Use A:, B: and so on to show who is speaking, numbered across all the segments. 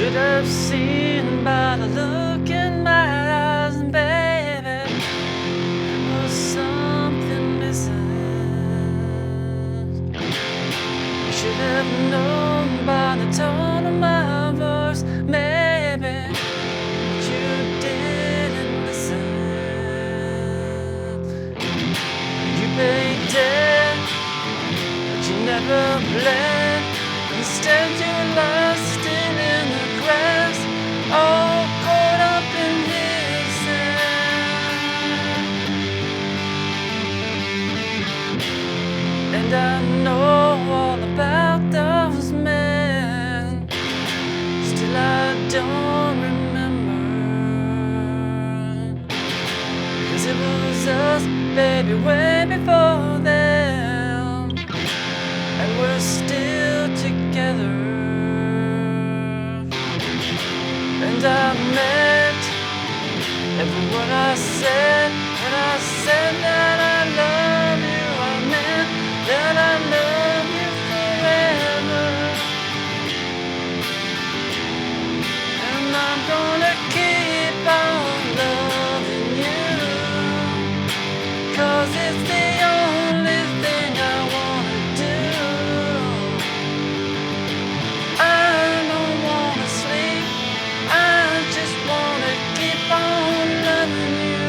A: Should have seen by the look in my eyes, baby, there was something missing. You should have known by the tone of my voice, maybe, but you didn't listen. You paid debt, but you never bled. Instead you lost it in the grass, all caught up in his sand. And I know all about those men, still I don't remember. 'Cause it was us, baby, way before them, and we're still together. And I meant every word I said when I said that I love you. I meant that I love you forever. And I'm gonna keep on loving you, 'cause it's the only thing I wanna do. I don't wanna sleep, I just wanna keep on loving you.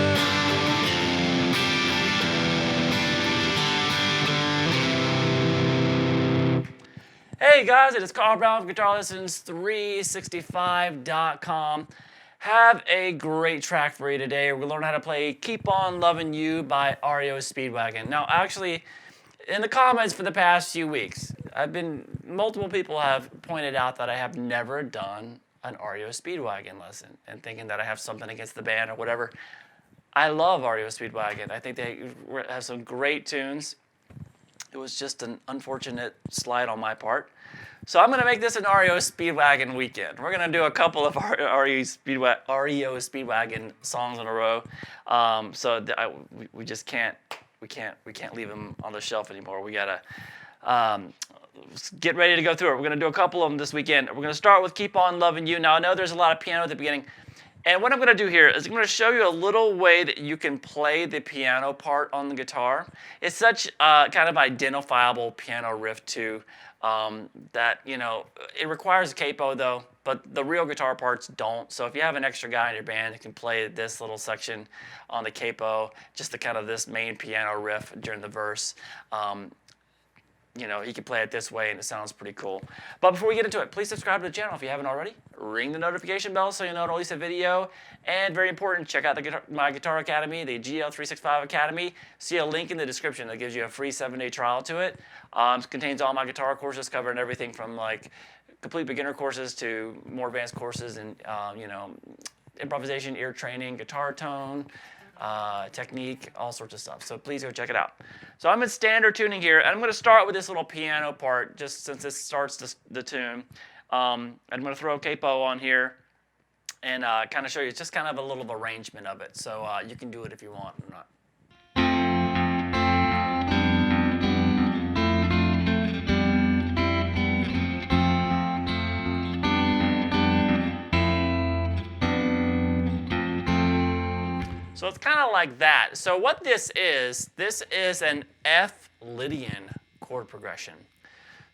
A: Hey guys, it is Carl Brown from GuitarLessons365.com. Have a great track for you today. We're going to learn how to play Keep On Loving You by REO Speedwagon. Now, actually, in the comments for the past few weeks, multiple people have pointed out that I have never done an REO Speedwagon lesson, and thinking that I have something against the band or whatever. I love REO Speedwagon. I think they have some great tunes. It was just an unfortunate slide on my part. So I'm going to make this an REO Speedwagon weekend. We're going to do a couple of REO Speedwagon songs in a row. We just can't leave them on the shelf anymore. We got to get ready to go through it. We're going to do a couple of them this weekend. We're going to start with Keep On Loving You. Now, I know there's a lot of piano at the beginning. And what I'm going to do here is I'm going to show you a little way that you can play the piano part on the guitar. It's such a kind of identifiable piano riff too, that, you know, it requires a capo though, but the real guitar parts don't. So if you have an extra guy in your band that can play this little section on the capo, just the kind of this main piano riff during the verse, you know, he can play it this way and it sounds pretty cool. But before we get into it, please subscribe to the channel if you haven't already. Ring the notification bell so you know when I release a video. And very important, check out my Guitar Academy, the GL365 Academy. See a link in the description that gives you a free 7-day trial to it. It contains all my guitar courses covering everything from like complete beginner courses to more advanced courses and you know, improvisation, ear training, guitar tone, technique, all sorts of stuff. So please go check it out. So I'm in standard tuning here, and I'm going to start with this little piano part just since this starts the tune. I'm going to throw a capo on here and kind of show you just kind of a little arrangement of it. So you can do it if you want or not. So it's kind of like that. So what this is an F Lydian chord progression.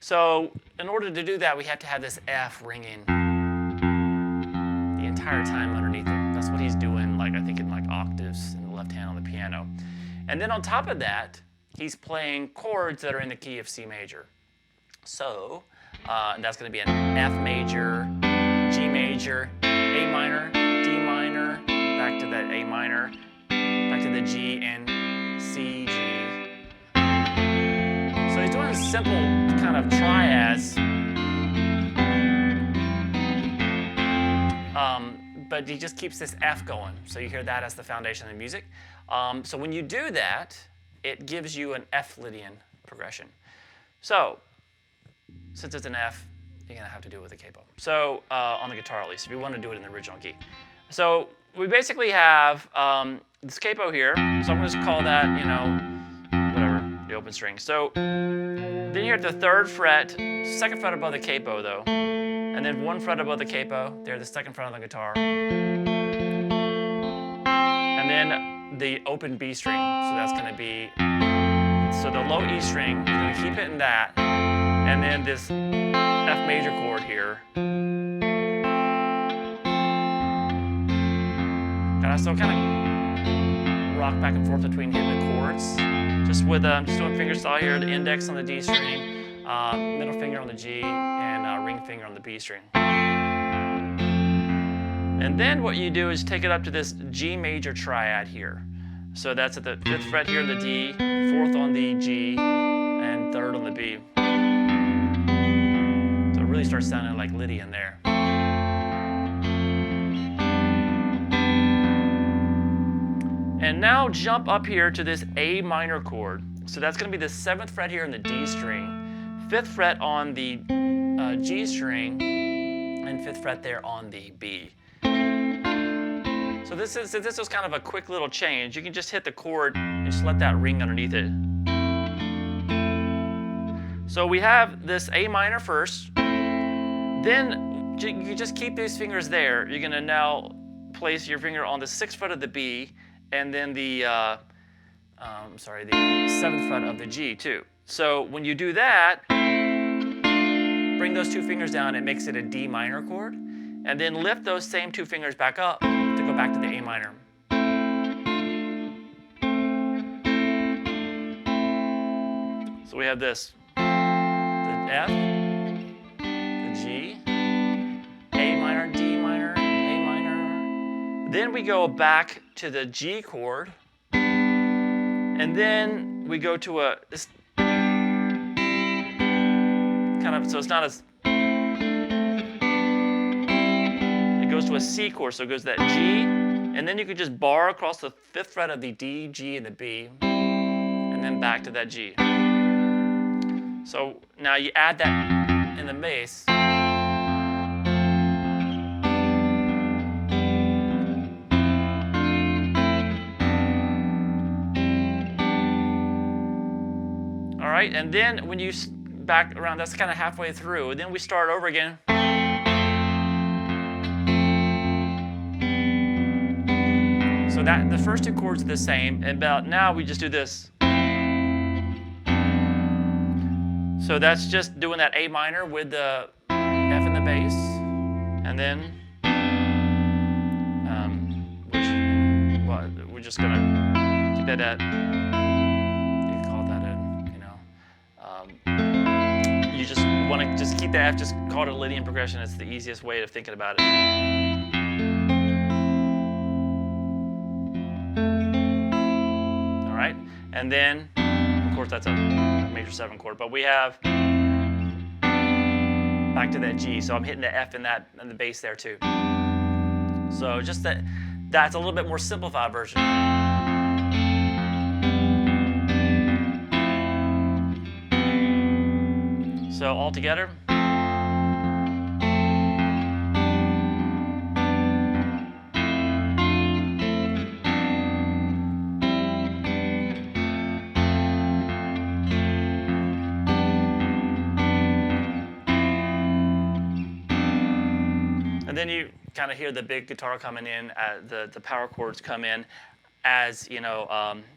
A: So in order to do that, we have to have this F ringing the entire time underneath it. That's what he's doing, like I think in like octaves in the left hand on the piano. And then on top of that, he's playing chords that are in the key of C major. So and that's going to be an F major, G major, A minor, D minor, back to that A minor, back to the G and C, G. So he's doing simple kind of triads, but he just keeps this F going. So you hear that as the foundation of the music. So when you do that, it gives you an F Lydian progression. So since it's an F, you're going to have to do it with a capo. So on the guitar at least, if you want to do it in the original key. So we basically have this capo here. So I'm going to just call that, you know, whatever, the open string. So then you're at the 3rd fret, 2nd fret above the capo though. And and then 1 fret above the capo, there, the 2nd fret on the guitar. And then the open B string, so that's going to be, so the low E string, you're going to keep it in that, and then this F major chord here. So kind of rock back and forth between hitting the chords, just with just doing fingerstyle here, the index on the D string, middle finger on the G, and ring finger on the B string. And then what you do is take it up to this G major triad here. So that's at the 5th fret here on the D, 4th on the G, and 3rd on the B. So it really starts sounding like Lydian there. And now jump up here to this A minor chord. So that's going to be the 7th fret here on the D string, 5th fret on the G string, and 5th fret there on the B. So this was kind of a quick little change. You can just hit the chord and just let that ring underneath it. So we have this A minor first. Then you just keep these fingers there. You're going to now place your finger on the 6th fret of the B, and then the 7th fret of the G too. So when you do that, bring those 2 fingers down, it makes it a D minor chord, and then lift those same 2 fingers back up to go back to the A minor. So we have this, the F, the G, A minor, D minor, A minor. Then we go back to the G chord, and then we go to a, this kind of, so it's not as, it goes to a C chord, so it goes to that G, and then you can just bar across the 5th fret of the D, G, and the B, and then back to that G. So now you add that in the bass. All right, and then when you back around, that's kind of halfway through, and then we start over again. So that the first 2 chords are the same, and about now we just do this. So that's just doing that A minor with the F in the bass, and then we're just gonna keep that at, you can call that a, you just want to just keep the F, just call it a Lydian progression. It's the easiest way of thinking about it. All right, and then of course that's a major 7 chord, but we have back to that G, so I'm hitting the F in that and the bass there too. So just that's a little bit more simplified version. So all together. And then you kind of hear the big guitar coming in, the power chords come in as,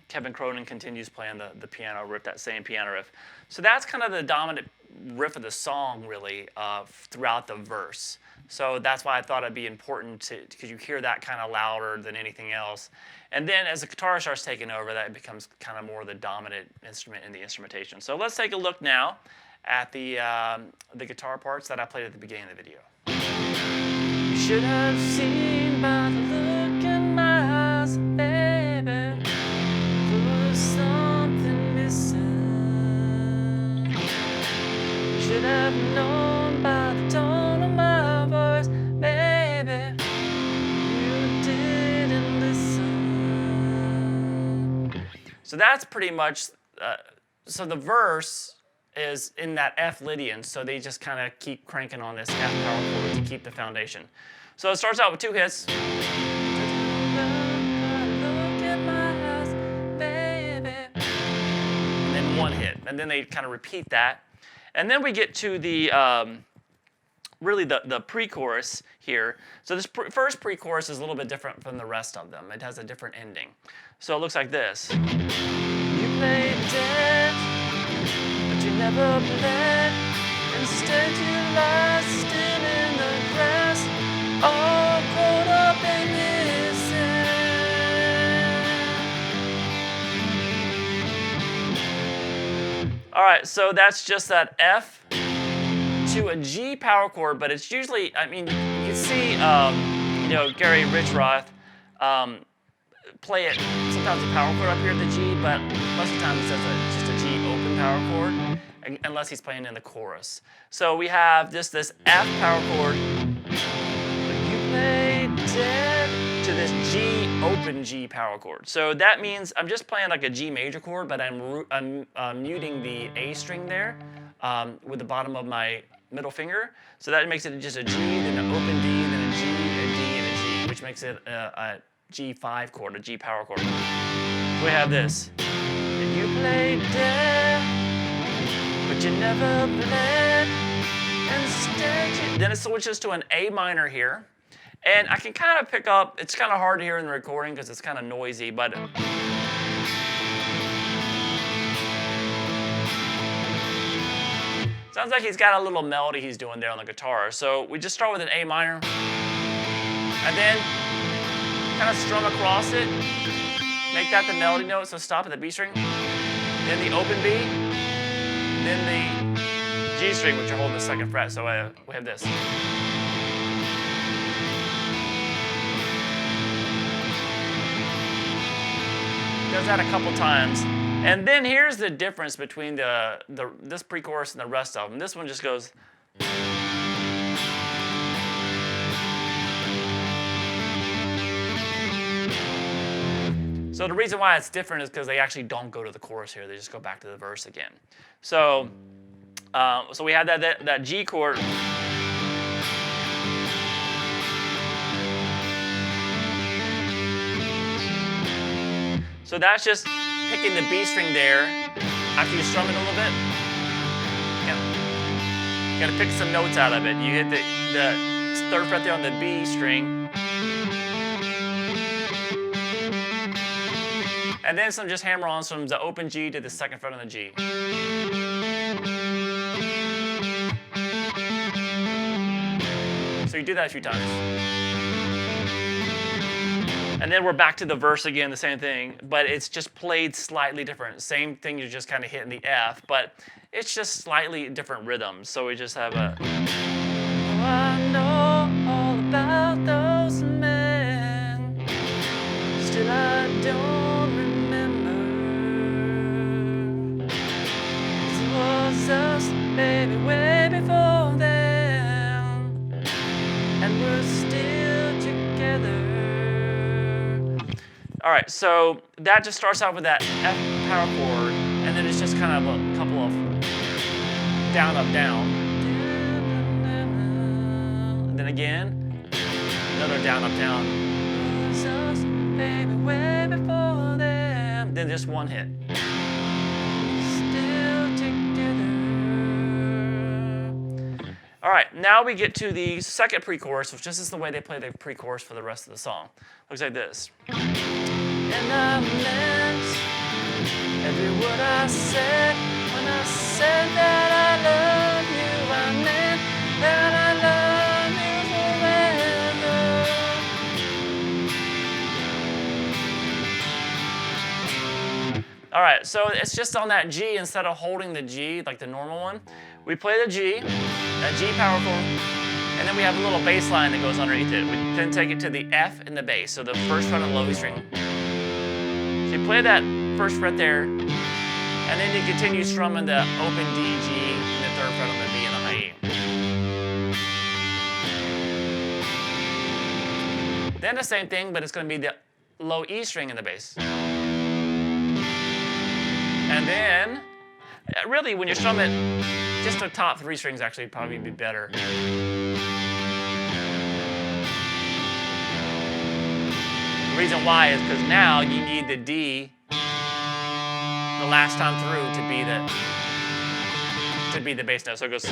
A: Kevin Cronin continues playing the piano riff, that same piano riff. So that's kind of the dominant riff of the song, really, throughout the verse. So that's why I thought it'd be important because you hear that kind of louder than anything else. And then as the guitar starts taking over, that becomes kind of more the dominant instrument in the instrumentation. So let's take a look now at the guitar parts that I played at the beginning of the video. You should have seen by the look in my eyes, baby, there was something missing. You should have known by the tone of my voice, baby, you didn't listen. So that's pretty much, so the verse is in that F Lydian, so they just kind of keep cranking on this F power chord to keep the foundation. So it starts out with 2 hits. And then 1 hit, and then they kind of repeat that. And then we get to the really the pre-chorus here. So this first pre-chorus is a little bit different from the rest of them. It has a different ending. So it looks like this. You played dead, but you never bled. Instead you lie still in the grass, all caught up in this sand. All right, so that's just that F to a G power chord, but it's usually, I mean, you can see, Gary Richrath play it sometimes a power chord up here at the G, but most of the time it says just a G open power chord, unless he's playing in the chorus. So we have this F power chord, but you play dead, to this G open G power chord. So that means I'm just playing like a G major chord, but I'm muting the A string there with the bottom of my middle finger. So that makes it just a G, then an open D, then a G, a D, and a G, which makes it a G5 chord, a G power chord. So we have this. And you played dead, but you never bled. Instead, then it switches to an A minor here. And I can kind of pick up, it's kind of hard to hear in the recording because it's kind of noisy, but sounds like he's got a little melody he's doing there on the guitar. So we just start with an A minor, and then kind of strum across it, make that the melody note, so stop at the B string, then the open B, then the G string, which you're holding the second fret, so we have this. Does that a couple times. And then here's the difference between this pre-chorus and the rest of them. This one just goes. So the reason why it's different is because they actually don't go to the chorus here. They just go back to the verse again. So, so we have that G chord. So that's just picking the B string there after you strum it a little bit. You gotta pick some notes out of it. You hit the third fret there on the B string. And then some just hammer-ons from the open G to the second fret on the G. So you do that a few times. And then we're back to the verse again, the same thing, but it's just played slightly different. Same thing, you're just kind of hitting the F, but it's just slightly different rhythms. So we just have a. Oh, I know all about those men, still I don't remember. It was us, baby, way before them, and we're still together. All right, so that just starts out with that F power chord, and then it's just kind of a couple of down, up, down. And then again, another down, up, down. Then just one hit. Still together. All right, now we get to the second pre-chorus, which this is the way they play the pre-chorus for the rest of the song. Looks like this. And I meant every word I said when I said that I love you. I meant that I love you forever. All right, so it's just on that G instead of holding the G like the normal one. We play the G, that G power chord, and then we have a little bass line that goes underneath it. We then take it to the F and the bass, so the first fret on the low E string. So you play that first fret there, and then you continue strumming the open D, G, and the third fret on the B and the high E. Then the same thing, but it's going to be the low E string in the bass. And then, really, when you strum it, just the top three strings actually probably be better. The reason why is because now you need the D the last time through to be the bass note. So it goes.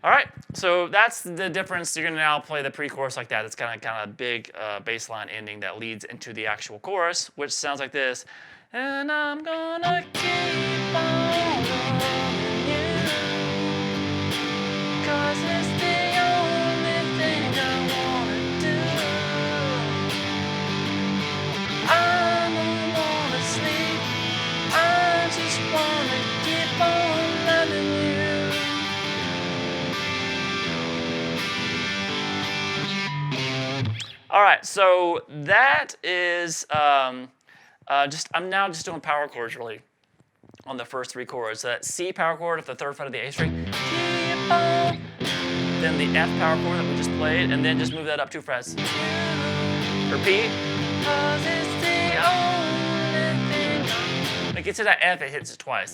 A: All right, so that's the difference. You're gonna now play the pre-chorus like that. It's kind of a big bass line ending that leads into the actual chorus, which sounds like this. And I'm gonna keep on loving you, 'cause it's the only thing I wanna do. I don't wanna sleep, I just wanna keep on loving you. All right, so that is I'm now just doing power chords really on the first 3 chords. That C power chord at the 3rd fret of the A string, keep on, then the F power chord that we just played, and then just move that up 2 frets. Repeat. 'Cause it's the only thing. When it gets to that F, it hits it twice.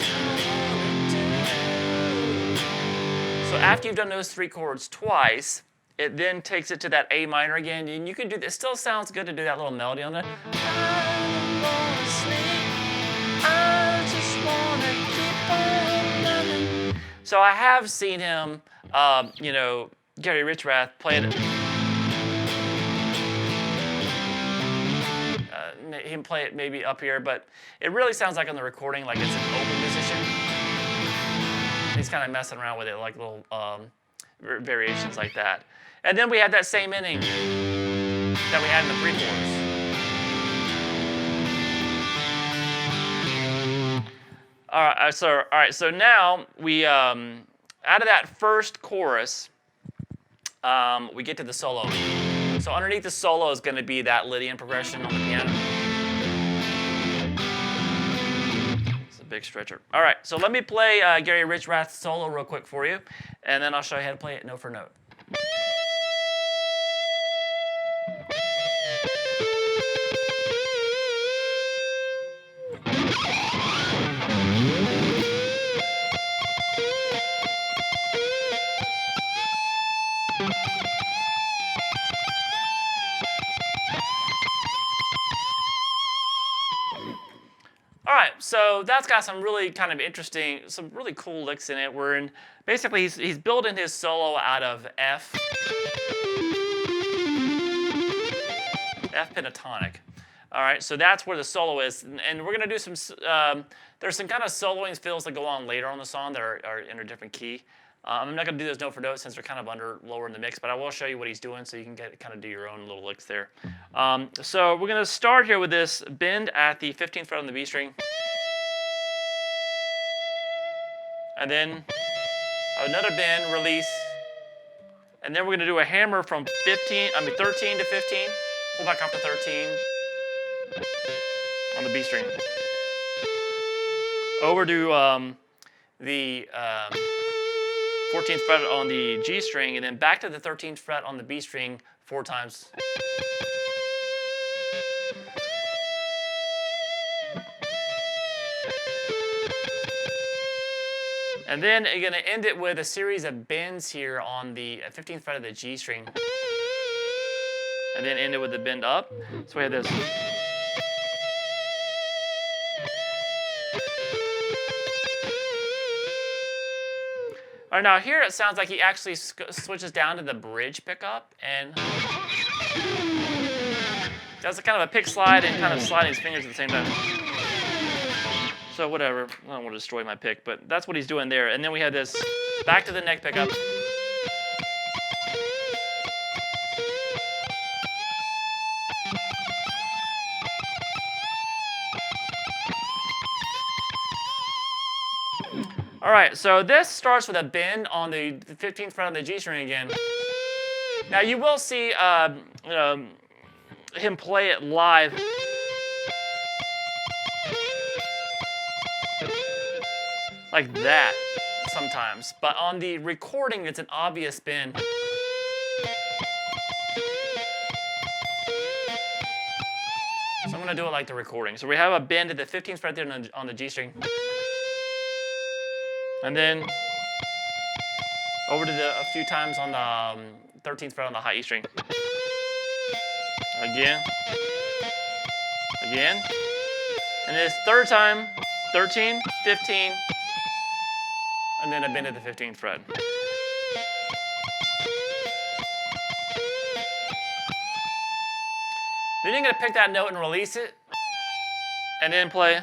A: So after you've done those 3 chords twice, it then takes it to that A minor again, and you can do this. It still sounds good to do that little melody on it. So I have seen him, Gary Richrath play it. Him play it maybe up here, but it really sounds like on the recording, like it's an open position. He's kind of messing around with it, like little variations like that. And then we had that same ending that we had in the pre-chorus. All right, so now we, out of that first chorus, we get to the solo. So underneath the solo is going to be that Lydian progression on the piano. It's a big stretcher. All right, so let me play Gary Richrath's solo real quick for you, and then I'll show you how to play it note for note. All right, so that's got some really kind of interesting, some really cool licks in it. Basically he's building his solo out of F pentatonic. All right, so that's where the solo is, and we're gonna do some. There's some kind of soloing fills that go on later on the song that are in a different key. I'm not gonna do those note for note since they're kind of lower in the mix, but I will show you what he's doing so you can kind of do your own little licks there. So we're gonna start here with this bend at the 15th fret on the B string, and then another bend, release, and then we're gonna do a hammer from 13 to 15, pull back off to 13 on the B string, over to the 14th fret on the G string, and then back to the 13th fret on the B string 4 times. And then you're going to end it with a series of bends here on the 15th fret of the G string, and then end it with the bend up. So we have this. All right, now here it sounds like he actually switches down to the bridge pickup and does a kind of a pick slide and kind of sliding his fingers at the same time. So whatever, I don't want to destroy my pick, but that's what he's doing there. And then we have this back to the neck pickup. All right, so this starts with a bend on the 15th fret of the G string again. Now you will see him play it live. Like that sometimes, but on the recording it's an obvious bend. So I'm gonna do it like the recording. So we have a bend at the 15th fret there on the G string. And then over to a few times on the 13th fret on the high E string. Again. And this third time, 13, 15, and then a bend at the 15th fret. Then you're going to pick that note and release it, and then play,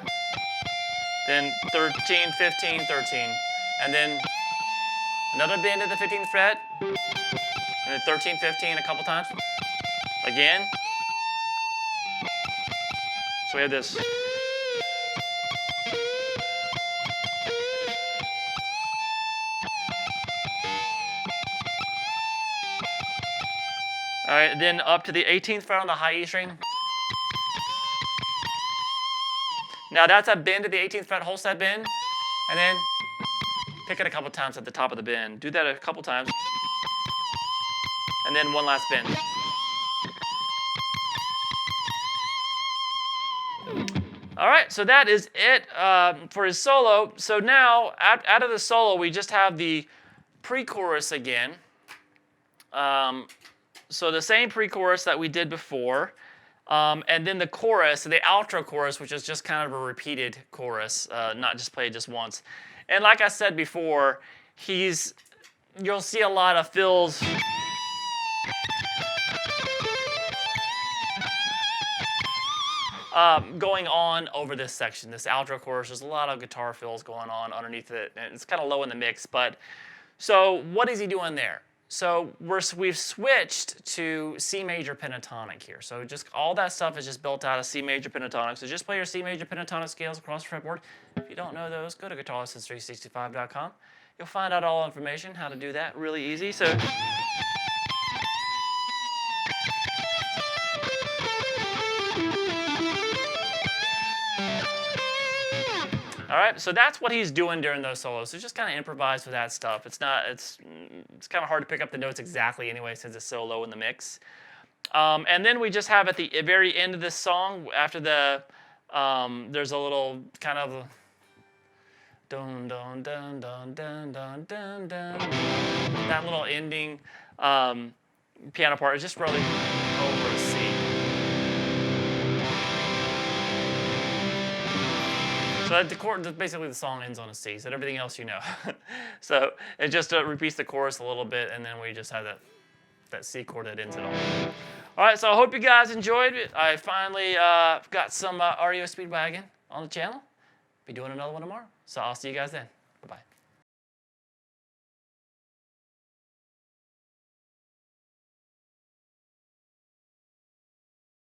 A: then 13, 15, 13, and then another bend at the 15th fret, and then 13, 15 a couple times. Again. So we have this. All right, then up to the 18th fret on the high E string. Now that's a bend at the 18th fret, hold that bend, and then pick it a couple times at the top of the bend. Do that a couple times, and then one last bend. All right, so that is it for his solo. So now, out of the solo, we just have the pre-chorus again. So the same pre-chorus that we did before, and then the chorus, the outro chorus, which is just kind of a repeated chorus, not just played just once. And like I said before, you'll see a lot of fills. Going on over this section, this outro chorus, there's a lot of guitar fills going on underneath it, and it's kind of low in the mix. But so what is he doing there? So we've switched to C major pentatonic here. So just all that stuff is just built out of C major pentatonic. So just play your C major pentatonic scales across the fretboard. If you don't know those, go to GuitarLessons365.com. You'll find out all information how to do that really easy. So. All right, so that's what he's doing during those solos. So just kind of improvise with that stuff. It's kind of hard to pick up the notes exactly anyway since it's so low in the mix. And then we just have at the very end of this song, after the, there's a little kind of dun dun dun dun dun dun dun dun. That little ending piano part is just really over a C. So the chord, basically the song ends on a C, so everything else you know. So it just repeats the chorus a little bit, and then we just have that C chord that ends it all. All right, so I hope you guys enjoyed it. I finally got some REO Speedwagon on the channel. Be doing another one tomorrow, so I'll see you guys then.